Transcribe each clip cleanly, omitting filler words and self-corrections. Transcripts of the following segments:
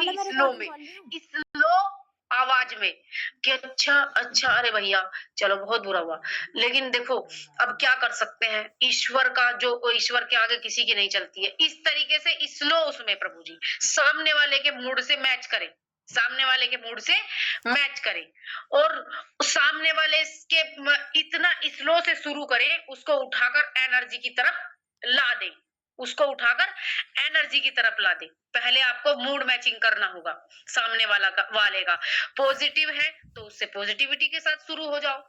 मैं slow recording में, कर रही हूँ। स्लो आवाज में कि अच्छा अच्छा, अरे भैया चलो बहुत बुरा हुआ। लेकिन देखो अब क्या कर सकते हैं, ईश्वर का जो ईश्वर के आगे किसी की नहीं चलती है। इस तरीके से स्लो उसमें प्रभु जी सामने वाले के मूड से मैच करें, सामने वाले के मूड से मैच करें और सामने वाले के इतना स्लो से शुरू करें, उसको उठाकर एनर्जी की तरफ ला दें, उसको उठाकर एनर्जी की तरफ ला दे। पहले आपको मूड मैचिंग करना होगा सामने वाले का। पॉजिटिव है तो उससे पॉजिटिविटी के साथ शुरू हो जाओ,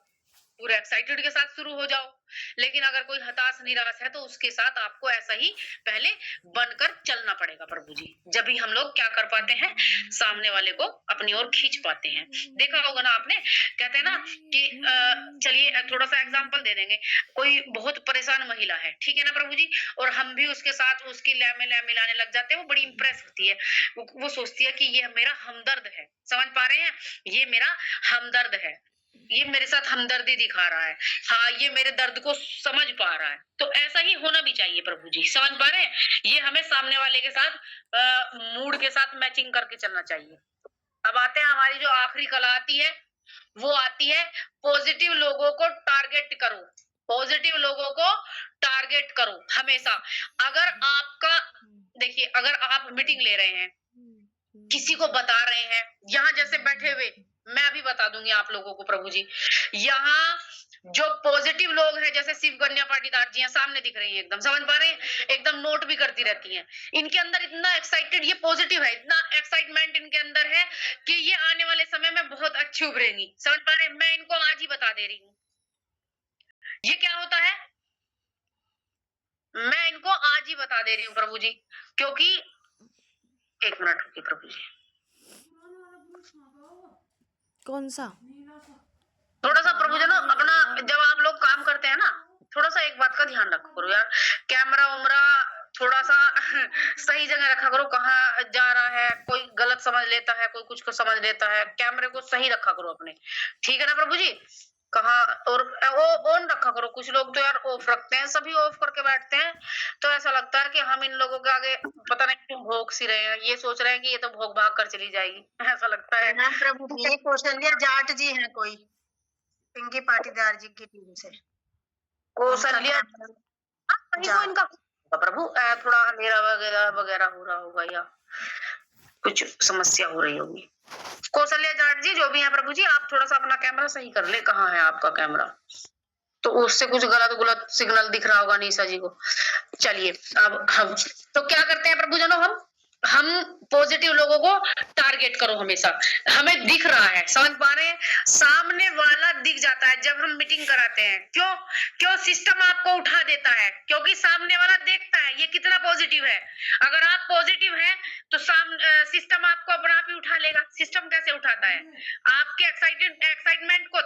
पूरे एक्साइटेड के साथ शुरू हो जाओ। लेकिन अगर कोई हताश निराश है तो उसके साथ आपको ऐसा ही पहले बनकर चलना पड़ेगा प्रभु जी। जब भी हम लोग क्या कर पाते हैं, सामने वाले को अपनी ओर खींच पाते हैं। देखा होगा ना आपने, कहते हैं ना कि चलिए थोड़ा सा एग्जांपल दे देंगे। कोई बहुत परेशान महिला है, ठीक है ना प्रभु जी, और हम भी उसके साथ उसकी लय में लय मिलाने लग जाते हैं। वो बड़ी इंप्रेस होती है, वो सोचती है कि ये मेरा हमदर्द है। समझ पा रहे हैं, ये मेरा हमदर्द है, ये मेरे साथ हमदर्दी दिखा रहा है, हाँ ये मेरे दर्द को समझ पा रहा है। तो ऐसा ही होना भी चाहिए प्रभु जी। समझ पा रहे हैं, ये हमें सामने वाले के साथ मूड के साथ मैचिंग करके चलना चाहिए। अब आते हैं हमारी जो आखिरी कला आती है, वो आती है पॉजिटिव लोगों को टारगेट करो। पॉजिटिव लोगों को टारगेट करो हमेशा। अगर आपका देखिए, अगर आप मीटिंग ले रहे हैं, किसी को बता रहे हैं, यहाँ जैसे बैठे हुए मैं अभी बता दूंगी आप लोगों को प्रभु जी, यहाँ जो पॉजिटिव लोग हैं जैसे शिव कन्या पाटीदार जी हैं, सामने दिख रही हैं एकदम, समझ पा रहे हैं, एकदम नोट भी करती रहती हैं। इनके अंदर इतना एक्साइटेड, ये पॉजिटिव है, इतना एक्साइटमेंट इनके अंदर है कि ये आने वाले समय में बहुत अच्छी उभरेंगी। समझ पा रहे हैं, मैं इनको आज ही बता दे रही हूँ। ये क्या होता है, मैं इनको आज ही बता दे रही हूँ प्रभु जी, क्योंकि एक मिनट रुकिए प्रभु जी। कौन सा? थोड़ा सा प्रभु जी ना अपना, जब आप लोग काम करते हैं ना, थोड़ा सा एक बात का ध्यान रखा करो यार, कैमरा उमरा थोड़ा सा सही जगह रखा करो। कहाँ जा रहा है, कोई गलत समझ लेता है, कोई कुछ को समझ लेता है, कैमरे को सही रखा करो अपने, ठीक है ना प्रभु जी। कहाँ और वो ऑन रखा करो। कुछ लोग तो यार ऑफ रखते हैं, सभी ऑफ करके बैठते हैं, तो ऐसा लगता है कि हम इन लोगों के आगे पता नहीं क्यों भोग सी रहे हैं, ये सोच रहे हैं कि ये तो भोग भाग कर चली जाएगी, ऐसा लगता है। हाँ प्रभु जी, ये कौशल्या जाट जी हैं कोई, पिंकी पाटीदार जी की टीम से। कौशल्या कहीं को इनका प्रभु थोड़ा अंधेरा वगैरह वगैरह हो रहा होगा या कुछ समस्या हो रही होगी। कौशल्या जाट जी जो भी है प्रभु जी, आप थोड़ा सा अपना कैमरा सही कर ले। कहाँ है आपका कैमरा, तो उससे कुछ गलत गलत सिग्नल दिख रहा होगा निशा जी को। चलिए अब हम तो क्या करते हैं प्रभु जनों, हम पॉजिटिव लोगों को टारगेट करो हमेशा। हमें दिख रहा है, समझ पा रहे हैं, सामने वाला दिख जाता है जब हम मीटिंग कराते हैं। क्यों क्यों सिस्टम आपको उठा देता है, क्योंकि सामने वाला देखता है ये कितना पॉजिटिव है। अगर आप पॉजिटिव हैं तो सिस्टम आपको अपना आप ही उठा लेगा। सिस्टम कैसे उठाता है, आपके एक्साइटमेंट को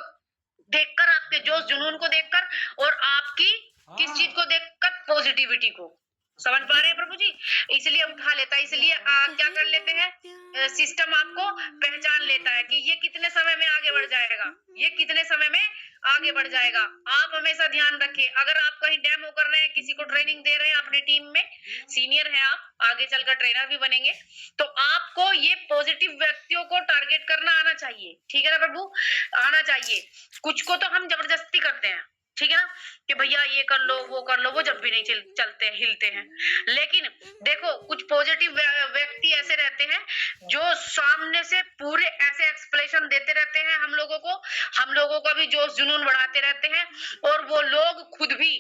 देखकर, आपके जोश जुनून को देखकर और आपकी किस चीज को देखकर, पॉजिटिविटी को। समझ पा रहे हैं प्रभु जी, इसलिए उठा लेता है। इसलिए क्या कर लेते हैं, सिस्टम आपको पहचान लेता है कि ये कितने समय में आगे बढ़ जाएगा, ये कितने समय में आगे बढ़ जाएगा। आप हमेशा ध्यान रखें, अगर आप कहीं डेमो कर रहे हैं, किसी को ट्रेनिंग दे रहे हैं अपनी टीम में, सीनियर हैं आप, आगे चलकर ट्रेनर भी बनेंगे, तो आपको ये पॉजिटिव व्यक्तियों को टारगेट करना आना चाहिए, ठीक है ना प्रभु, आना चाहिए। कुछ को तो हम जबरदस्ती करते हैं, ठीक है ना, कि भैया ये कर लो वो कर लो, वो जब भी नहीं चलते हिलते हैं। लेकिन देखो कुछ पॉजिटिव व्यक्ति ऐसे रहते हैं जो सामने से पूरे ऐसे एक्सप्लेनेशन देते रहते हैं हम लोगों का भी जोश जुनून बढ़ाते रहते हैं, और वो लोग खुद भी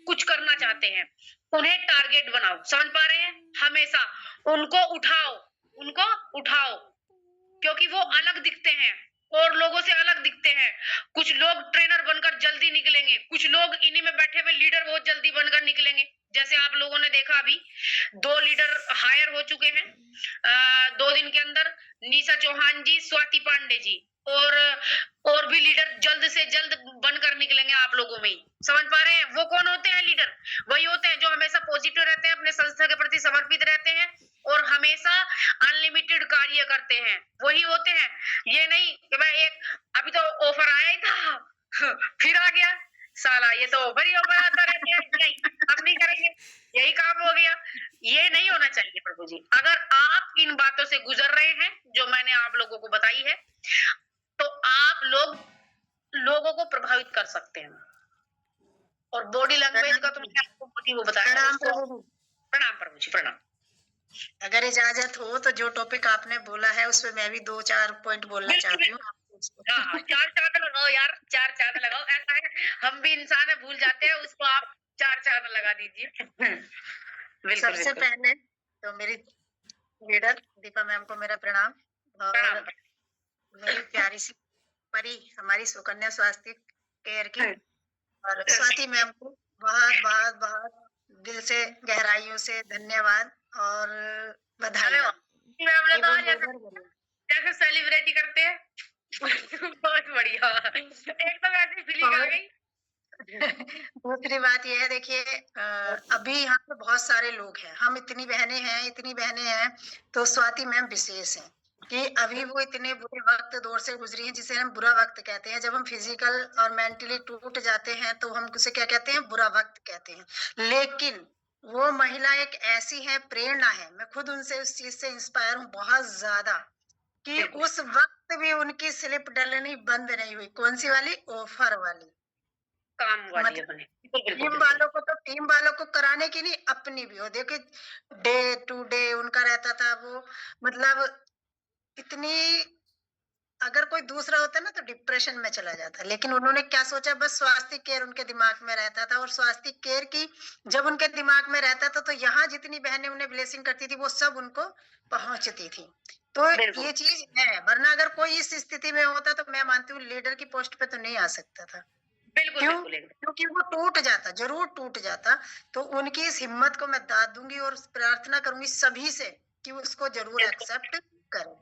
कुछ करना चाहते हैं। उन्हें टारगेट बनाओ, समझ पा रहे हैं, हमेशा उनको उठाओ, क्योंकि वो अलग दिखते हैं और लोगों से अलग दिखते हैं। कुछ लोग ट्रेनर बनकर जल्दी निकलेंगे, कुछ लोग इन्हीं में बैठे हुए लीडर बहुत जल्दी बनकर निकलेंगे। जैसे आप लोगों ने देखा अभी 2 लीडर हायर हो चुके हैं 2 दिन के अंदर, निशा चौहान जी, स्वाति पांडे जी, और भी लीडर जल्द से जल्द बनकर निकलेंगे आप लोगों में ही। समझ पा रहे हैं, वो कौन होते हैं लीडर, वही होते हैं जो हमेशा पॉजिटिव रहते हैं, अपने संस्था के प्रति समर्पित रहते हैं और हमेशा अनलिमिटेड कार्य करते हैं, वही होते हैं। ये नहीं कि मैं अभी तो ऑफर आया ही था फिर आ गया, साला ये तो ऑफर ही ऑफर आता रहता है, नहीं अब नहीं करेंगे, यही काम हो गया। ये नहीं होना चाहिए प्रभु जी। अगर आप इन बातों से गुजर रहे हैं, जो मैंने आप लोगों को बताई है, तो आप लोगों को प्रभावित कर सकते हैं। और बॉडी लैंग्वेज का तो मैंने आपको मोटिव बताया। प्रणाम उसको प्रभु जी। प्रणाम प्रभु जी, प्रणाम। अगर इजाजत हो तो जो टॉपिक आपने बोला है उस पे मैं भी 2-4 पॉइंट बोलना बिल्कुल, चाहती हूँ। बिल्कुल। हाँ, 4 चाँद लगाओ यार, 4 चाँद लगाओ। ऐसा है, हम भी इंसान हैं, भूल जाते हैं, उसको आप 4 चाँद लगा दीजिए। बिल्कुल, सबसे बिल्कुल। पहले तो मेरी लीडर दीपा मैम को मेरा प्रणाम, प्रणाम। और मेरी प्यारी सी परी हमारी सुकन्या स्वास्थ्य केयर की, और स्वाति मैम को बहुत बहुत बहुत दिल से गहराइयों से धन्यवाद और अरे बधाई। वाह! मैम ने कि तो वो आज ऐसा लीडर बनी। जैसे सेलिब्रिटी करते हैं। बहुत बढ़िया। एकदम ऐसी फीलिंग आ और गई। दूसरी बात यह है, देखिए अभी यहाँ पे बहुत सारे लोग हैं, हम इतनी बहनें हैं, तो स्वाति मैम विशेष हैं कि अभी वो इतने बुरे वक्त दौर से गुजरी हैं, जिसे हम बुरा वक्त कहते हैं। जब हम फिजिकल और मेंटली टूट जाते हैं तो हम उसे क्या कहते हैं, बुरा वक्त कहते हैं। लेकिन वो महिला एक ऐसी है, प्रेरणा है। मैं खुद उनसे उस चीज से इंस्पायर हूँ बहुत ज्यादा, कि उस वक्त भी उनकी स्लिप डलनी बंद नहीं हुई। कौन सी वाली? ऑफर वाली। काम वाली मतलब अपने। बिल्कुल, टीम बिल्कुल। वालों को तो टीम वालों को कराने की नहीं, अपनी भी हो। देखिए डे टू डे उनका रहता था वो, मतलब इतनी, अगर कोई दूसरा होता ना तो डिप्रेशन में चला जाता, लेकिन उन्होंने क्या सोचा, बस स्वास्थ्य केयर उनके दिमाग में रहता था। और स्वास्थ्य केयर की जब उनके दिमाग में रहता था तो यहाँ जितनी बहनें उन्हें ब्लेसिंग करती थी वो सब उनको पहुंचती थी। तो बिल्कुल। ये चीज है, वरना अगर कोई इस स्थिति में होता तो मैं मानती हूँ लीडर की पोस्ट पे तो नहीं आ सकता था। बिल्कुल, क्यों? बिल्कुल, एकदम। क्योंकि वो टूट जाता, जरूर टूट जाता। तो उनकी इस हिम्मत को मैं दाद दूंगी और प्रार्थना करूंगी सभी से कि उसको जरूर बिल्कुल। एक्सेप्ट करें।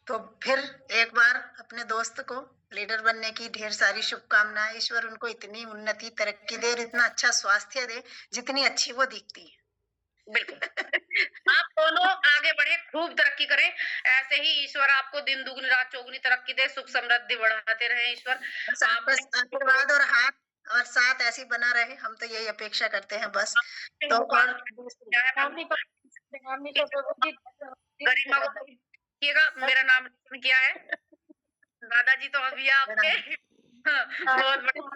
तो फिर एक बार अपने दोस्त को लीडर बनने की ढेर सारी शुभकामनाएं। ईश्वर उनको इतनी उन्नति तरक्की दे और इतना अच्छा स्वास्थ्य दे जितनी अच्छी वो दिखती है। बिल्कुल। आप दोनों आगे बढ़े, खूब तरक्की करें। ऐसे ही ईश्वर आपको दिन दुगनी रात चौगुनी तरक्की दे, सुख समृद्धि बढ़ाते रहे ईश्वर। बस आपने आपका आशीर्वाद और हाथ और साथ ऐसी बना रहे, हम तो यही अपेक्षा करते हैं बस। तो और क्या है प्रभु? गरिमा को देखिएगा, मेरा नाम रोशन किया है। दादाजी तो अभी आपके। हाँ, बहुत बढ़िया।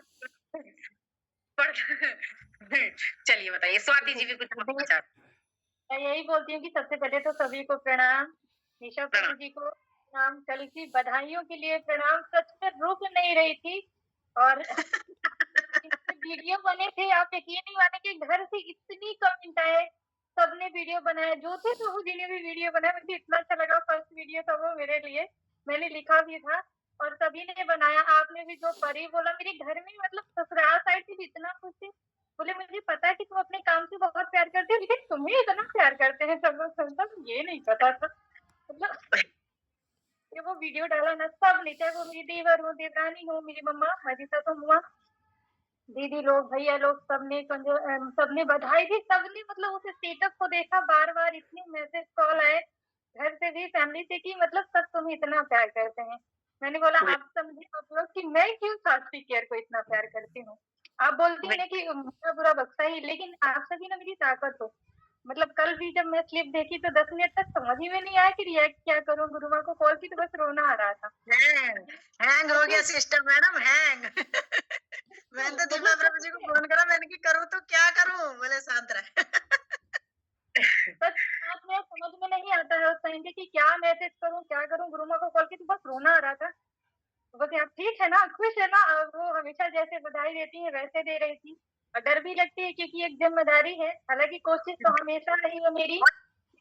चलिए बताइए, स्वाति जी भी कुछ बोलना चाहती हैं। मैं यही बोलती हूँ कि सबसे पहले तो सभी को प्रणाम, निशा प्रभु प्रणाम। जी को प्रणाम, कल की बधाइयों के लिए प्रणाम। सच में रुक नहीं रही थी, और इतने वीडियो बने थे, आप यकीन नहीं मानेंगे, घर से इतनी कमेंट आए, सबने वीडियो बनाया, जो थे प्रभु जी ने भी वीडियो बनाया। मुझे इतना अच्छा लगा, फर्स्ट वीडियो था वो मेरे लिए, मैंने लिखा भी था और सभी ने बनाया। आपने भी जो परी बोला, मेरे घर में मतलब ससुराल साइड से भी इतना खुश थे, बोले मुझे पता है कि तुम अपने काम से बहुत प्यार करते हो, लेकिन तुम्हें इतना प्यार करते हैं सब लोग, मतलब ये नहीं पता था। मतलब ये वो वीडियो डाला ना, सब ने, चाहे वो मेरी देवर हो, देवरानी हो, मेरी मम्मा, मेरी सासू हुआ, दीदी लोग, भैया लोग, सबने बधाई दी, सबने मतलब उस स्टेटस को देखा, बार बार इतने मैसेज कॉल आए घर से भी, फैमिली से, कि मतलब सब तुम्हें इतना प्यार करते हैं। मैंने बोला आप समझे मतलब कि मैं क्यों स्वास्थ्य केयर को इतना प्यार करती हूँ। आप बोलती है ना कि बुरा बुरा बख्शा ही, लेकिन आप सभी ना मेरी ताकत हो। मतलब कल भी जब मैं स्लिप देखी तो 10 मिनट तक समझ ही में नहीं आया कि रिएक्ट क्या करूं। गुरु माँ को कॉल की तो बस रोना आ रहा था। हैंग हो गया सिस्टम मैडम, हैंग। मैंने तो दीपा प्रभु जी को फोन करा, मैंने कि करूँ तो क्या करूँ, बोले शांत रहे। बस बात में समझ में नहीं आता है उस टाइम पे कि क्या मैसेज करूं, क्या करूं। गुरु माँ को कॉल की तो बस रोना आ रहा था। तो बोलते आप ठीक है ना, खुश है ना। और वो हमेशा जैसे बधाई देती है वैसे दे रही थी, और डर भी लगती है क्योंकि एक जिम्मेदारी है। हालांकि कोशिश तो हमेशा रही है मेरी,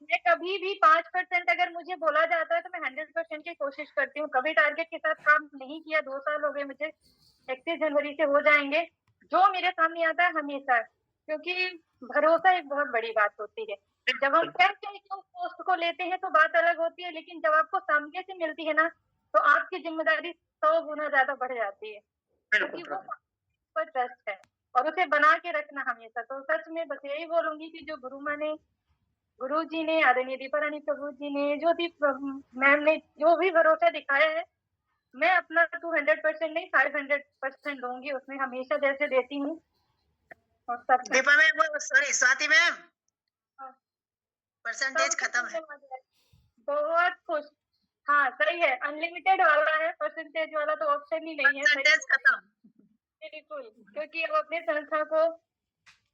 मैं कभी भी 5% अगर मुझे बोला जाता है तो मैं 100% की कोशिश करती हूँ। कभी टारगेट के साथ काम नहीं किया, 2 साल हो गए मुझे, 31 जनवरी से हो जाएंगे। जो मेरे सामने आता है हमेशा, क्योंकि भरोसा एक बहुत बड़ी बात होती है। जब हम कहते हैं कि उस पोस्ट को लेते हैं तो बात अलग होती है, लेकिन जब आपको सामने से मिलती है ना तो आपकी जिम्मेदारी 100 गुना ज्यादा बढ़ जाती है, क्योंकि वो पर ट्रस्ट है और उसे बना के रखना हमेशा। तो सच में बस यही बोलूंगी कि जो गुरु जी ने, आदरणीय दीपा रानी प्रभु जी ने, ज्योति मैम ने जो भी भरोसा दिखाया है, मैं अपना 200% नहीं 500% दूंगी उसमें, हमेशा जैसे देती हूँ। और सब Deepa ma'am, sorry Swati ma'am, हाँ, परसेंटेज सबको खत्म है। धन्यवाद है। बहुत खुश। हाँ, सही है, अनलिमिटेड वाला है, परसेंटेज वाला तो ऑप्शन ही नहीं है। सही, परसेंटेज खत्म। बिल्कुल, क्योंकि अब अपने संस्था को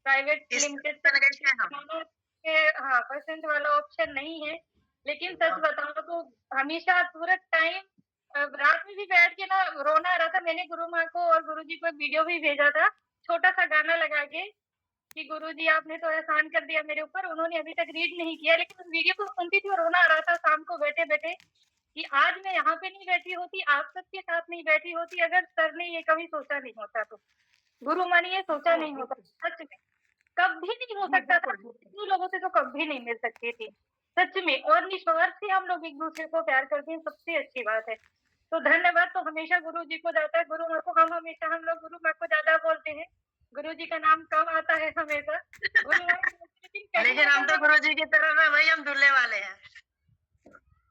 प्राइवेट इस लिमिटेड बन गए से हैं हम। बनाना के, हाँ, परसेंट वाला ऑप्शन नहीं है। लेकिन सच बताऊं तो हमेशा पूरा टाइम रात में भी बैठ के ना रोना आ रहा था। मैंने गुरु माँ को और गुरु जी को वीडियो भी भेजा था, छोटा सा गाना लगा के कि गुरु जी आपने तो एहसान कर दिया मेरे ऊपर। उन्होंने अभी तक रीड नहीं किया, लेकिन उस वीडियो को सुनती थी और रोना आ रहा था शाम को बैठे बैठे कि आज मैं यहाँ पे नहीं बैठी होती, आप सबके साथ नहीं बैठी होती, अगर सर ने ये कभी सोचा नहीं होता तो, गुरु माँ ने ये सोचा नहीं होता। सच में कभी नहीं हो सकता था, इतने लोगों से तो कभी नहीं मिल सकती थी सच में। और निस्वार्थ से हम लोग एक दूसरे को प्यार करते हैं, सबसे अच्छी बात है। तो धन्यवाद तो हमेशा गुरु जी को जाता है। गुरु माँ को हम हमेशा, हम लोग गुरु माँ को ज्यादा बोलते हैं, गुरु जी का नाम कम आता है हमेशा। गुरु माँ को बोलते हैं, लेकिन कहीं लेकिन ना हम तो कहीं गुरु जी की तरफ है भाई, हम दूल्हे वाले हैं।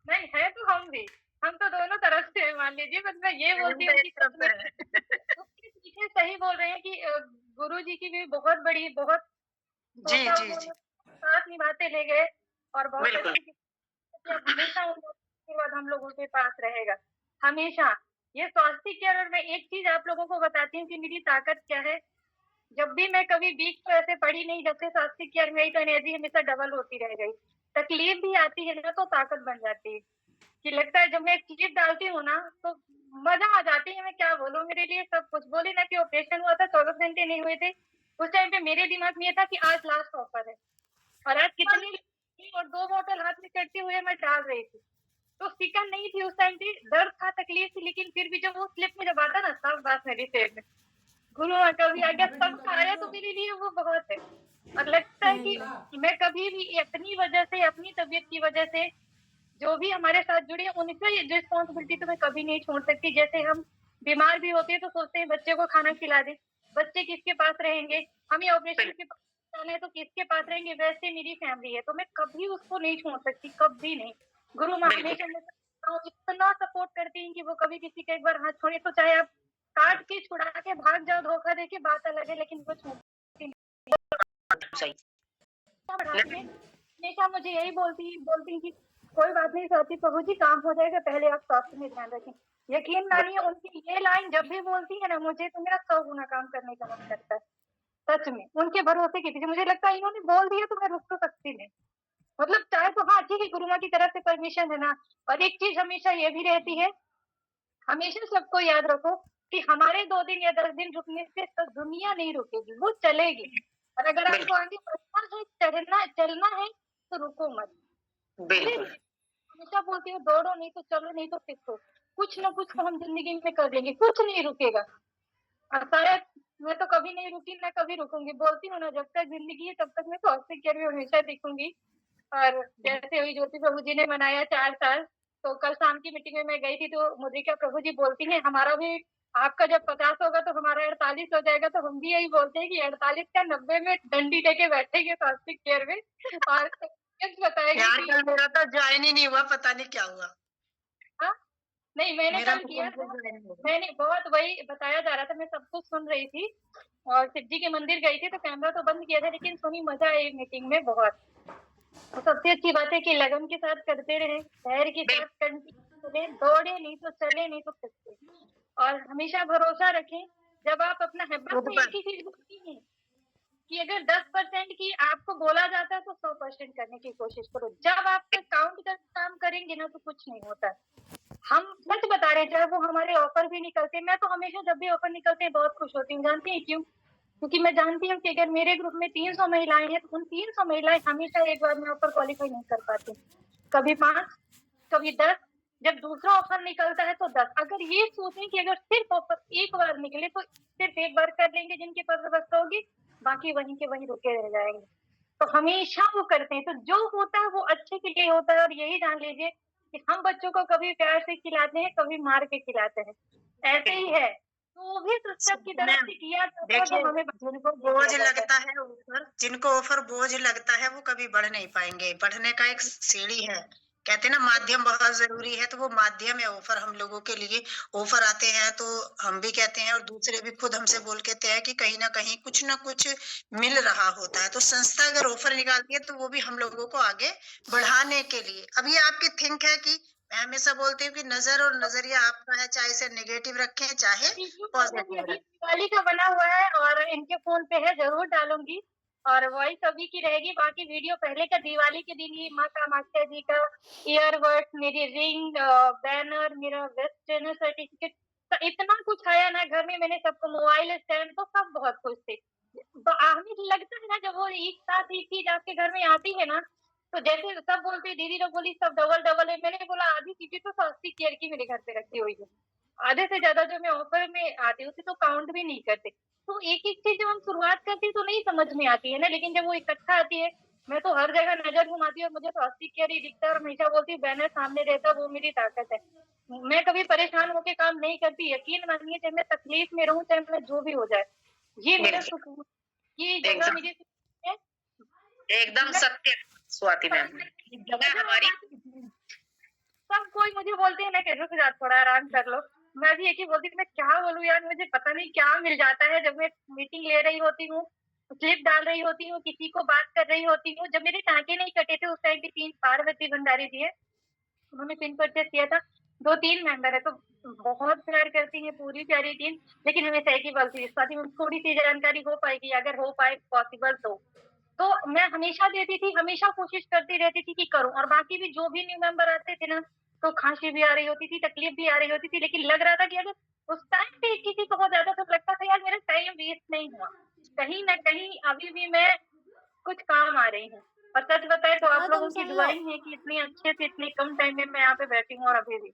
नहीं है तो हम भी, हम तो दोनों तरफ से हैं, मान लीजिए। बस मैं ये हम बोलती तो हूँ कि एक तरफ से है। उसके पीछे सही बोल रहे हैं कि गुरु जी की भी बहुत बड़ी, बहुत जी सोचा जी जी। उन्होंने, साथ निभाते ले गए और बहुत बिल्कुल। अच्छी हमेशा उनका आशीर्वाद हम लोगों के पास रहेगा हमेशा। ये स्वास्थ्य केयर, और मैं एक चीज आप लोगों को बताती हूँ कि मेरी ताकत क्या है। जब भी मैं कभी वीक तो ऐसे पड़ी नहीं, जब से स्वास्थ्य केयर में आई तो एनर्जी हमेशा डबल होती रह गई। तकलीफ भी आती है ना तो ताकत बन जाती है, कि लगता है जब मैं क्लिप डालती हूँ ना तो मजा आ जाती है। मैं क्या बोलूँ, मेरे लिए सब कुछ। बोली ना कि ऑपरेशन हुआ था, 24 घंटे नहीं हुए थे, उस टाइम पे मेरे दिमाग में ये था कि आज लास्ट ऑफर है, और आज कितनी और 2 बोतल हाथ में करते हुए मैं डाल रही थी। तो फिक्र नहीं थी उस टाइम पे, दर्द था, तकलीफ थी, लेकिन फिर भी जब वो स्लिप में जब आता ना, सब बात मेरी सेहत में, गुरु माँ का भी आ गया, सबका आया, तो मेरे लिए वो बहुत है। और लगता है कि मैं कभी भी अपनी वजह से, अपनी तबीयत की वजह से जो भी हमारे साथ जुड़े हैं उनका ये रिस्पॉन्सिबिलिटी तो मैं कभी नहीं छोड़ सकती। जैसे हम बीमार भी होते हैं तो सोचते हैं बच्चे को खाना खिला दें, बच्चे किसके पास रहेंगे, हमें ऑपरेशन के पास जाना है तो किसके पास रहेंगे, वैसे मेरी फैमिली है, तो मैं कभी उसको नहीं छोड़ सकती, कभी नहीं। गुरु माँ हमेशा मुझे इतना सपोर्ट करती हैं कि वो कभी किसी का एक बार हाथ छोड़े तो चाहे आप काट के छुड़ा के भाग जाओ, धोखा दे के, बात अलग है, लेकिन वो छोड़ती सही। नहीं। हमेशा मुझे यही बोलती कि कोई बात नहीं स्वाति, प्रभु जी काम हो जाएगा, पहले आप स्वास्थ्य में ध्यान रखें। यकीन मानिए उनकी ये लाइन जब भी बोलती है ना, मुझे तो मेरा 100 गुना काम करने का मन करता है सच में। उनके भरोसे की थी, मुझे लगता है इन्होंने बोल दिया तो मैं रुक तो सकती नहीं, मतलब चाहे तो हाँ ठीक है, गुरु माँ की तरफ से परमिशन है ना। और एक चीज हमेशा ये भी रहती है, हमेशा सबको याद रखो कि हमारे 2 दिन या 10 दिन रुकने से तो दुनिया नहीं रुकेगी, वो चलेगी। और अगर आपको आगे बढ़ना है, चलना है तो रुको मत। बिल्कुल। हमेशा बोलती हूँ दौड़ो नहीं तो चलो, नहीं तो सीखो, कुछ ना कुछ तो हम जिंदगी में कर लेंगे, कुछ नहीं रुकेगा। और शायद मैं तो कभी नहीं रुकी, ना कभी रुकूंगी। बोलती हूँ ना, जब तक जिंदगी है तब तक मैं स्वास्थ्य केयर में हमेशा दिखूंगी। और जैसे हुई ज्योति प्रभु जी ने मनाया 4 साल, तो कल शाम की मीटिंग में मैं गई थी, तो मुद्रिका प्रभु जी बोलती हैं हमारा भी, आपका जब 50 होगा तो हमारा 48 हो जाएगा। तो हम भी यही बोलते हैं कि 48 का 90 में डंडी लेके बैठेंगे स्वास्थ्य केयर में, और बताएंगे यार कि कल मेरा तो ज्वाइन ही नहीं हुआ, पता नहीं क्या हुआ। हाँ, नहीं मैंने मेरा कल तो किया था, बिल्कुल ज्वाइन नहीं हुआ। मैंने बहुत वही बताया जा रहा था, मैं सब कुछ सुन रही थी। और शिव जी के मंदिर गई थी तो कैमरा तो बंद किया था, लेकिन सुनी, मजा आई मीटिंग में बहुत। तो सबसे अच्छी बात है कि लगन के साथ करते रहे, धैर्य के साथ चले, दौड़े नहीं तो चले, नहीं तो फिसले। और हमेशा भरोसा रखें, जब आप अपना है, बस मैं एक ही चीज बोलती हूँ कि अगर 10% की आपको बोला जाता है तो 100% करने की कोशिश करो। जब आप काउंट कर काम करेंगे ना तो कुछ नहीं होता। हम सच बता रहे हैं, चाहे वो हमारे ऑफर भी निकलते, मैं तो हमेशा जब भी ऑफर निकलते हैं बहुत खुश होती हूँ। जानती हैं क्यों? क्योंकि मैं जानती हूँ कि अगर मेरे ग्रुप में 300 महिलाएं हैं तो उन 300 महिलाएं हमेशा एक बार में ऑफर क्वालिफाई नहीं कर पाती, कभी 5, कभी 10। जब दूसरा ऑफर निकलता है तो 10। अगर ये सोचें कि अगर सिर्फ ऑफर एक बार निकले तो सिर्फ एक बार कर लेंगे, जिनके पास व्यवस्था होगी, बाकी वहीं के वहीं रुके रह जाएंगे। तो हमेशा वो करते हैं, तो जो होता है वो अच्छे के लिए होता है। और यही जान लीजिए कि हम बच्चों को कभी प्यार से खिलाते हैं, कभी मार के खिलाते हैं, ऐसे ही है। तो वो भी सिस्टम की तरफ से किया जाता है, देखिए, वो हमें जिनको बोझ लगता है ऊपर, जिनको ऑफर बोझ लगता है वो कभी बढ़ नहीं पाएंगे। बढ़ने का एक सीढ़ी है, कहते हैं ना माध्यम बहुत जरूरी है, तो वो माध्यम है ऑफर हम लोगों के लिए। ऑफर आते हैं तो हम भी कहते हैं और दूसरे भी खुद हमसे बोल कहते हैं कि कहीं ना कुछ मिल रहा होता है। तो संस्था अगर ऑफर निकालती है तो वो भी हम लोगों को आगे बढ़ाने के लिए। अब ये आपकी थिंक है कि मैं हमेशा बोलती हूँ कि नजर और नजरिया आपका है, चाहे इसे नेगेटिव रखें चाहे पॉजिटिव यही रखें। दिवाली का बना हुआ है और इनके फोन पे है, जरूर डालूंगी। और वॉइस अभी की रहेगी, बाकी वीडियो पहले का दिवाली के दिन ही माँ कामाख्या जी का ईयरबड्स, मेरी रिंग, बैनर, मेरा वेस्ट ट्रेनर सर्टिफिकेट, तो इतना कुछ आया ना घर में। मैंने सबको मोबाइल स्टैंड, तो सब बहुत खुश थे। हमें लगता है ना जब वो एक साथ एक चीज आपके घर में आती है ना, तो जैसे सब बोलते दीदी लोग बोली सब डबल डबल है, मैंने बोला आधी चीजें तो सस्ती केयर की मेरे घर पे रखी हुई है, आधे से ज्यादा जो मैं ऑफर में आती हूँ तो काउंट भी नहीं करते। तो एक एक चीज जब हम शुरुआत करते हैं तो नहीं समझ में आती है ना, लेकिन जब वो इकट्ठा आती है, मैं तो हर जगह नजर घुमाती हूँ और मुझे तो 80 ही दिखता है और हमेशा बोलती हूँ बैनर सामने रहता, वो मेरी ताकत है। मैं कभी परेशान होकर काम नहीं करती, यकीन मानिए, चाहे मैं तकलीफ में रहूं, चाहे मैं जो भी हो जाए, ये मेरा सुकून, ये जगह मेरी सुकून है। एकदम सत्य स्वाति मैम, जगह हमारी। सब कोई मुझे बोलते हैं ना कि रुक जा थोड़ा आराम कर लो, मैं भी एक ही बोलती हूँ, मैं क्या बोलूं यार, मुझे पता नहीं क्या मिल जाता है जब मैं मीटिंग ले रही होती हूँ, क्लिप डाल रही होती हूँ, किसी को बात कर रही होती हूँ। जब मेरे टाँके नहीं कटे थे उस टाइम पे 3 पार्वती भंडारी जी है, उन्होंने पिन परचेज किया था। 2-3 मेंबर है तो बहुत प्यार करती है पूरी प्यारी टीम, लेकिन हमेशा एक ही बोलती है स्वाति मैम थोड़ी सी जानकारी हो पाएगी, अगर हो पाए पॉसिबल तो मैं हमेशा देती थी, हमेशा कोशिश करती रहती थी कि करूं। और बाकी भी जो भी न्यू मेंबर आते थे ना, तो खांसी भी आ रही होती थी, तकलीफ भी आ रही होती थी, लेकिन लग रहा था कि अगर उस टाइम पे किसी को हो जाता तो लगता था यार मेरा टाइम वेस्ट नहीं हुआ, कहीं ना कहीं अभी भी मैं कुछ काम आ रही हूँ। और सच बताए तो आप लोगों की दुआएं हैं कि इतनी अच्छे से इतने कम टाइम में मैं यहाँ पे बैठी हूँ और अभी भी।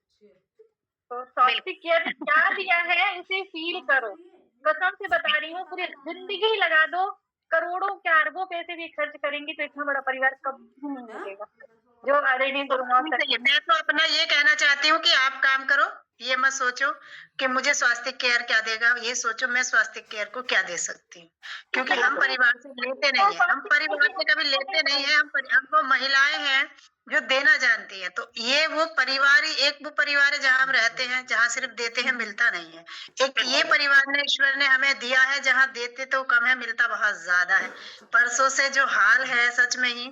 तो स्वास्थ्य केयर ने क्या दिया है उसे फील करो, कसम से बता रही हूँ, पूरी जिंदगी लगा दो, करोड़ों क्या अरबों पैसे भी खर्च करेंगी तो इतना बड़ा परिवार कभी नहीं मिलेगा जो अरेनी गुरुमा मैं तो अपना ये कहना चाहती हूँ कि आप काम करो, ये मत सोचो कि मुझे स्वास्थ्य केयर क्या देगा, ये सोचो मैं स्वास्थ्य केयर को क्या दे सकती हूँ। क्योंकि हम परिवार से लेते नहीं है, हम परिवार से कभी लेते नहीं है, हम वो महिलाएं हैं जो देना जानती है। तो ये वो परिवार ही एक वो परिवार है जहाँ हम रहते हैं, जहाँ सिर्फ देते हैं मिलता नहीं है। एक ये परिवार ने ईश्वर ने हमें दिया है जहाँ देते तो कम है, मिलता बहुत ज्यादा है। परसों से जो हाल है सच में ही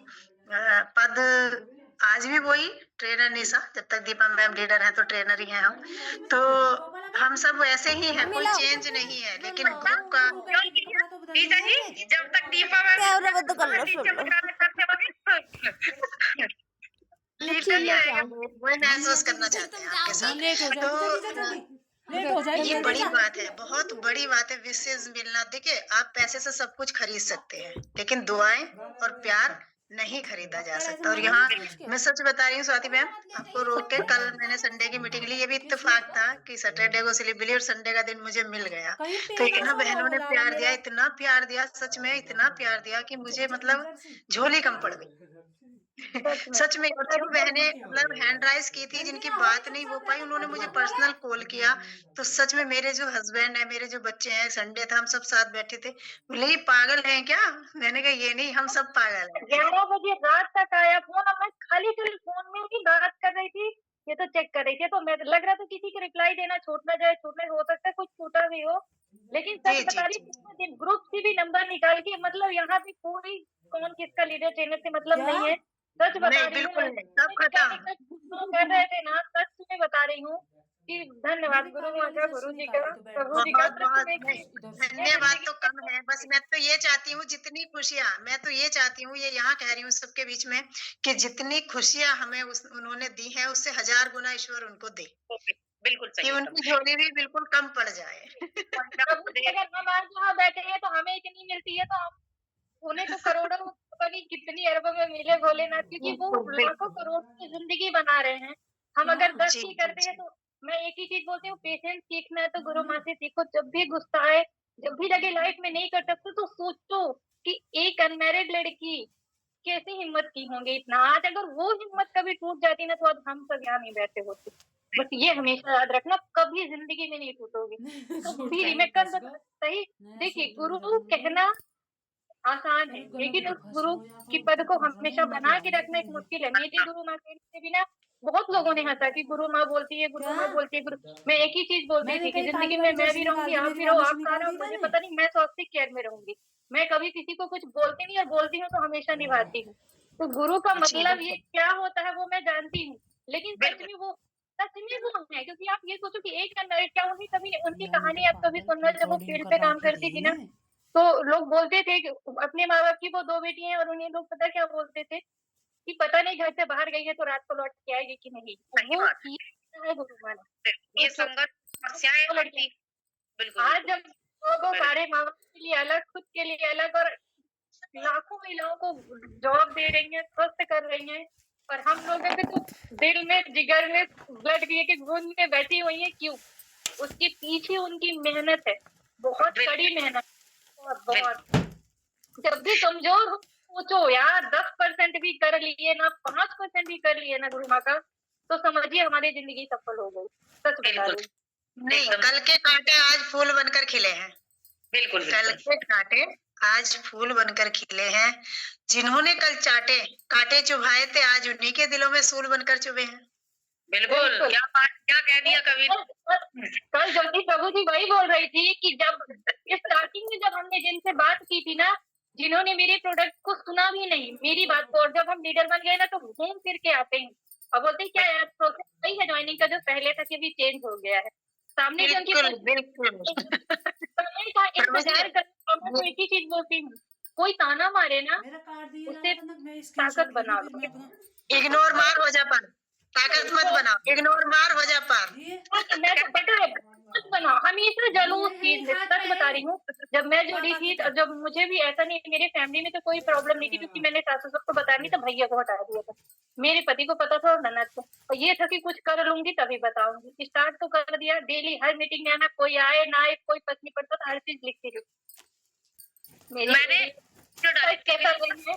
पद आज भी वही ट्रेनर निशा, जब तक दीपा मैम लीडर है तो ट्रेनर ही है हम। तो हम सब वैसे ही हैं, कोई चेंज नहीं है, लेकिन ग्रुप का टीचर जी जब तक दीपा वही महसूस करना चाहते हैं आपके साथ। तो ये बड़ी बात है, बहुत बड़ी बात है, विशेष मिलना। देखिए आप पैसे से सब कुछ खरीद सकते हैं, लेकिन दुआएं और प्यार नहीं खरीदा जा सकता। और यहाँ मैं सच बता रही हूँ स्वाति मैम, आपको रोक के, कल मैंने संडे की मीटिंग ली, ये भी इत्तेफाक था कि सैटरडे को स्लिप मिली और संडे का दिन मुझे मिल गया। तो इतना बहनों ने प्यार दिया, इतना प्यार दिया, सच में इतना प्यार दिया कि मुझे मतलब झोली कम पड़ गई। सच में जो बहनें मतलब हैंड राइज की थी, जिनकी बात नहीं हो पाई, उन्होंने मुझे पर्सनल कॉल किया। तो सच में मेरे जो हस्बैंड है, मेरे जो बच्चे हैं, संडे था हम सब साथ बैठे थे, बोले ये पागल हैं क्या? मैंने कहा ये नहीं, हम सब पागल हैं। 11 बजे रात तक आया फोन और मैं खाली फोन में ही बात कर रही थी, ये तो चेक कर रही थी, तो मैं लग रहा था किसी को रिप्लाई देना छूट ना जाए, छूटने हो सकता है कुछ छूटा भी हो, लेकिन सच बता रही हूँ ग्रुप से भी नंबर निकाल के, मतलब यहाँ पे कोई कौन किसका लीडर ट्रेनर से मतलब नहीं है, सच बता रही हूँ। सब खत्म कर रहे थे ना, सच में बता रही हूँ कि धन्यवाद गुरु माता गुरु जी का, प्रभु जी का। बहुत धन्यवाद तो कम है, बस मैं तो ये चाहती हूँ जितनी खुशियाँ, मैं तो ये चाहती हूँ, ये यहाँ कह रही हूँ सबके बीच में, कि जितनी खुशियाँ हमें उन्होंने दी है उससे 1000 गुना ईश्वर उनको दे, बिल्कुल कि सही उनकी झोली भी बिल्कुल कम पड़ जाए। अगर हम आज यहाँ बैठे हैं तो हमें इतनी मिलती है, तो उन्हें तो करोड़ों, पता नहीं कितनी अरबों में मिले भोलेनाथ, क्योंकि वो लाखों करोड़ों की जिंदगी बना रहे हैं। हम अगर 10 की करते हैं तो मैं एक ही चीज बोलती हूँ, पेशेंस सीखना है तो गुरु माँ से सीखो। जब भी गुस्सा आए, जब भी लगे लाइफ में नहीं कर सकते, तो सोचो कि एक अनमैरिड लड़की कैसे हिम्मत की होंगी इतना। आज अगर वो हिम्मत कभी टूट जाती ना, तो आज हम सब यहाँ नहीं बैठे होते। बस ये हमेशा याद रखना, कभी जिंदगी में नहीं टूटोगी, कभी। मैं कर सही, देखिए गुरु कहना आसान है, लेकिन उस गुरु की पद को हमेशा बना के रखना एक मुश्किल है। मेरी गुरु माँ के बिना बहुत लोगों ने हँसा कि गुरु माँ बोलती है, गुरु माँ बोलती है, गुरु। मैं एक ही चीज़ बोलती मैंने थी कि कहीं ज़िंदगी काली में वाली मैं पर्ची भी निकाल रहूँगी, दी, आप मेरी भी रहो, वाली आप से कहाँ निकाल रहो, दी मुझे मैंने। पता नहीं, मैं स्वास्तिक केयर में रहूँगी। मैं कभी किसी को कुछ बोलती नहीं और बोलती हूँ तो हमेशा निभाती हूँ। तो गुरु का मतलब ये क्या होता है वो मैं जानती हूँ, लेकिन सच में वो है, क्योंकि आप ये सोचो कि एक क्या उन्हीं कभी उनकी यार मैं तो कहानी आप कभी पागल सुनना जब वो रिकॉर्डिंग फील्ड पे करवा काम के करती गई थी ना, इन्हें। तो लोग बोलते थे कि अपने माँ-बाप की वो 2 बेटी हैं और उन्हें लोग पता क्या बोलते थे कि पता नहीं घर से बाहर गई है तो रात को लौट के आएगी कि नहीं। सही वो बात चीज़ है गुरु माना। है। ये तो संगत समस्याएं वो लड़कियाँ आती। बिल्कुल आज बिल्कुल। जब लोगों मेरे सारे माँ-बाप के लिए अलग, खुद के लिए अलग और लाखों महिलाओं को जॉब दे रही हैं, स्वस्थ कर रही हैं और हम लोग अभी तो दिल में, जिगर में, ब्लड के खून में बैठी हुई हैं, क्यों? उसके पीछे उनकी मेहनत है, बहुत कड़ी मेहनत, बहुत। जब भी कमज़ोर हो, सोचो यार 10% भी कर लिए ना, 5% भी कर लिए ना गुरु माँ का, तो समझिए हमारी ज़िंदगी सफल हो गई। सच बता बिल्कुल। रही हूँ। नहीं, कल के कांटे आज फूल बनकर खिले हैं। बिल्कुल कल बिल्कुल। के कांटे आज फूल बनकर खिले हैं। जिन्होंने कल कांटे चुभाए थे, आज उन्हीं के दिलों में सूल बनकर चुभे हैं। बिल्कुल, बिल्कुल। क्या बात, क्या कह दिया कवि ने। कल ज्योति प्रभु जी वही बोल रही थी कि जब स्टार्टिंग में जब हमने जिनसे बात की थी ना, जिन्होंने मेरे प्रोडक्ट को सुना भी नहीं, मेरी बात को, और जब हम लीडर बन गए ना तो घूम फिर के आते हैं और बोलते हैं क्या यार प्रोसेस वही है ज्वाइनिंग का जो पहले था, कि भी चेंज हो गया है। सामने से उनकी बिल्कुल बिल्कुल समय का प्रभु जी, इंतजार कर, मैं तो एक ही चीज बोलती हूँ, कोई ताना मारे ना मेरा कार्ड दिए जा उससे रहा था ना, मैं ताकत स्क्रीनशॉट बना भेजूं फिर मैं अपना इग्नोर मार हो जा पार, ताकत मत बनाओ, इग्नोर मार हो जा पार। ये मैं तो पता है मत बनाओ, हमेशा जलूस चीज है, सच बता रही हूँ। जब मैं जुड़ी थी तो जब मुझे भी ऐसा नहीं, मेरे फैमिली में तो कोई प्रॉब्लम नहीं थी क्योंकि मैंने सास ससुर को बताया नहीं था, भैया को हटा दिया था, मेरे पति को पता था और ननद को, और ये था कि कुछ कर लूंगी तभी बताऊंगी। स्टार्ट तो कर दिया, डेली हर मीटिंग में आना, कोई आए ना आए कोई फर्क नहीं पड़ता था, हर चीज लिखती थी मैंने जो डायरेक्ट कैसा नहीं है,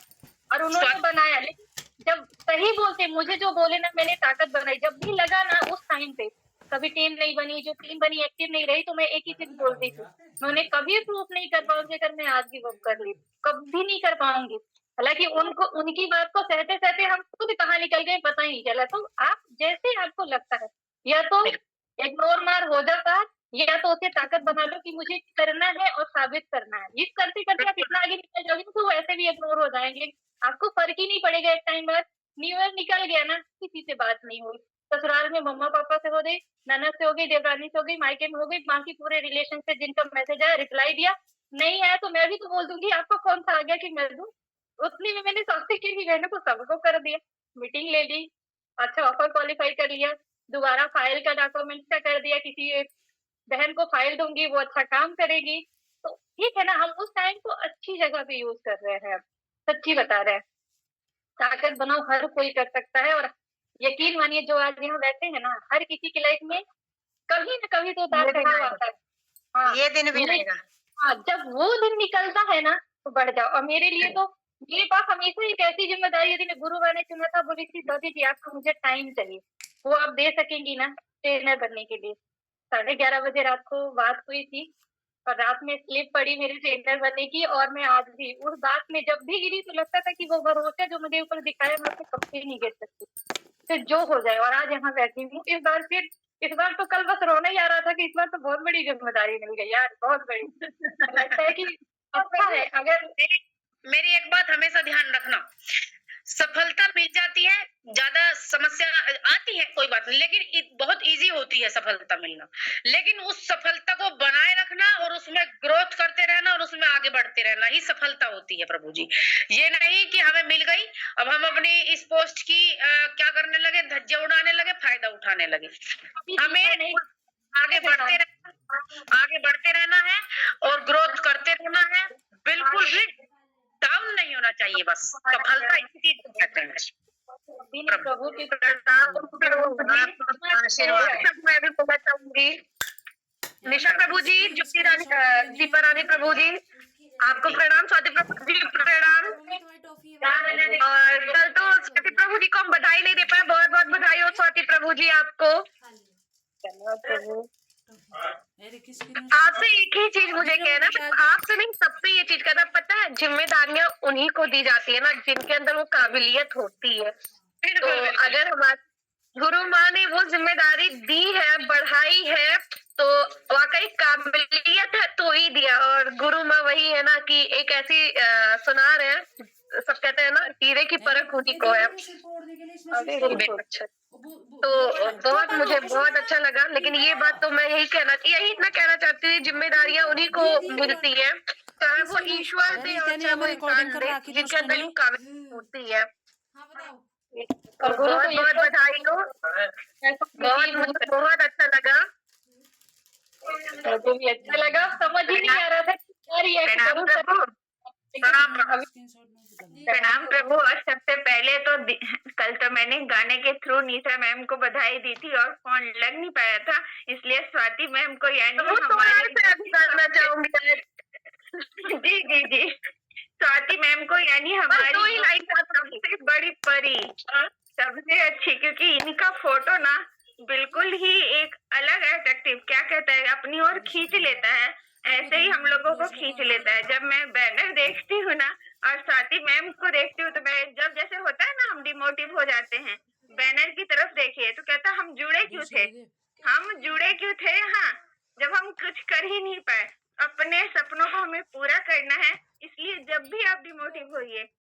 और उन्होंने बनाया। लेकिन जब सही बोलते, मुझे जो बोले ना, मैंने ताकत बनाई। जब भी लगा ना उस टाइम पे, कभी टीम नहीं बनी, जो टीम बनी एक्टिव नहीं रही, तो मैं एक ही चीज बोलती थी, मैं उन्हें कभी प्रूफ नहीं कर पाऊंगी अगर मैं आज गिव अप कर ली, कभी नहीं कर पाऊंगी। हालांकि उनको, उनकी बात को सहते सहते हम खुद कहाँ निकल गए पता ही नहीं चला। तो आप जैसे आपको लगता है, या तो इग्नोर मार हो जाता है, या तो उसे ताकत बना लो कि मुझे करना है और साबित करना है। ये करते करते आप इतना आगे निकल जाओगे तो वो ऐसे भी इग्नोर हो जाएंगे, आपको फर्क ही नहीं पड़ेगा। एक टाइम बाद न्यू ईयर निकल गया ना, किसी से बात नहीं हुई, ससुराल में मम्मा पापा से हो गई, ननद से हो गई, देवरानी से हो गई, मायके में हो गई, बाकी पूरे रिलेशन से जिनका मैसेज आया रिप्लाई दिया, नहीं आया तो मैं भी तो बोल दूंगी आपको कौन सा आ गया कि मैं दूं। उतनी में मैंने सबसे की बहनों को सबको कर दिया, मीटिंग ले ली, अच्छा ऑफर क्वालिफाई कर लिया, दोबारा फाइल का डॉक्यूमेंट का कर दिया, किसी बहन को फाइल दूंगी वो अच्छा काम करेगी। तो ठीक है ना, हम उस टाइम को अच्छी जगह पे यूज कर रहे हैं, सच्ची बता रहे हैं। ताकत बनाओ हर कोई कर सकता है, और यकीन मानिए जो आज यहाँ बैठे हैं ना, हर किसी की लाइफ में कभी ना कभी तो उतार चढ़ाव आता है। हाँ, ये दिन भी आएगा। हाँ, जब वो दिन निकलता है ना तो बढ़ जाओ। और मेरे लिए तो, मेरे पास हमेशा एक ऐसी जिम्मेदारी है, मैं गुरु ने चुना था, बोली थी दादी जी आपको मुझे टाइम चाहिए, वो आप दे सकेंगी ना ट्रेनर बनने के लिए। 11:30 बजे रात को बात हुई थी और रात में स्लिप पड़ी मेरे ट्रेनर बनने की, और मैं आज भी उस बात में जब भी गिरी तो लगता था कि वो भरोसा जो मुझे ऊपर दिखाया मैं उससे कभी नहीं गिर सकती, फिर जो हो जाए। और आज यहाँ बैठी हूँ, इस बार तो कल बस रोना ही आ रहा था कि इस बार तो बहुत बड़ी जिम्मेदारी मिल गई यार, बहुत बड़ी। लगता है कि अच्छा है। अगर मेरी एक बात हमेशा ध्यान रखना, सफलता मिल जाती है, ज्यादा समस्या आती है कोई बात नहीं, लेकिन बहुत इजी होती है सफलता मिलना। लेकिन उस सफलता को बनाए रखना और उसमें ग्रोथ करते रहना और उसमें आगे बढ़ते रहना ही सफलता होती है प्रभु जी। ये नहीं कि हमें मिल गई अब हम अपनी इस पोस्ट की क्या करने लगे, धज्जियां उड़ाने लगे, फायदा उठाने लगे। हमें आगे बढ़ते रहना है और ग्रोथ करते रहना है, बिल्कुल भी डाउन नहीं होना चाहिए। बस सफलता इसी चीज को कहते हैं। प्रभु की आशीर्वाद मैं भी बोलना चाहूंगी, निशा प्रभु जी, ज्योति रानी, दीपा रानी प्रभु जी, आपको प्रणाम, स्वाति प्रभु जी प्रणाम। और कल तो स्वाति प्रभु जी को हम बधाई नहीं दे पाए, बहुत बहुत बधाई हो स्वाति प्रभु जी आपको। धन्यवाद प्रभु। आपसे एक ही चीज मुझे कहना, आपसे नहीं सबसे ये चीज कहना, पता है जिम्मेदारियां उन्हीं को दी जाती है ना जिनके अंदर वो काबिलियत होती है। तो अगर हमारे गुरु माँ ने वो जिम्मेदारी दी है, बढ़ाई है, तो वाकई काबिलियत है तो ही दिया। और गुरु माँ वही है ना कि एक ऐसी सुनार है, सब कहते हैं ना हीरे की परख उन्हीं को है। बिल्कुल अच्छा। तो बहुत मुझे बहुत अच्छा लगा, लेकिन ये बात तो मैं यही इतना कहना चाहती हूँ, जिम्मेदारियां उन्हीं को मिलती है, चाहे वो ईश्वर दे और चाहे वो इंसान दे, जिनके अंदर वो काबिलियत होती है। और बहुत बहुत बधाई हो, मुझे बहुत अच्छा लगा। मुझे भी अच्छा लगा, समझ ही नहीं आ रहा था कि क्या रिएक्ट करूं। प्रणाम प्रभु। और सबसे पहले तो कल तो मैंने गाने के थ्रू निशा मैम को बधाई दी थी और फोन लग नहीं पाया था, इसलिए स्वाति मैम को यानी हमारे करना चाहूंगी। जी जी जी, स्वाति मैम को यानी हमारी सबसे बड़ी परी, सबसे अच्छी, क्योंकि इनका फोटो ना बिल्कुल ही एक अलग अट्रैक्टिव, क्या कहता है, अपनी ओर खींच लेता है। ऐसे ही हम लोगों को खींच लेता है। जब मैं बैनर देखती हूँ ना और स्वाति मैम को देखती हूँ, तो मैं जब जैसे होता है ना हम डिमोटिव हो जाते हैं, बैनर की तरफ देखिए तो कहता हम जुड़े क्यों थे, हम जुड़े क्यों थे यहाँ, जब हम कुछ कर ही नहीं पाए। अपने सपनों को हमें पूरा करना है, इसलिए जब भी आप डिमोटिव होइए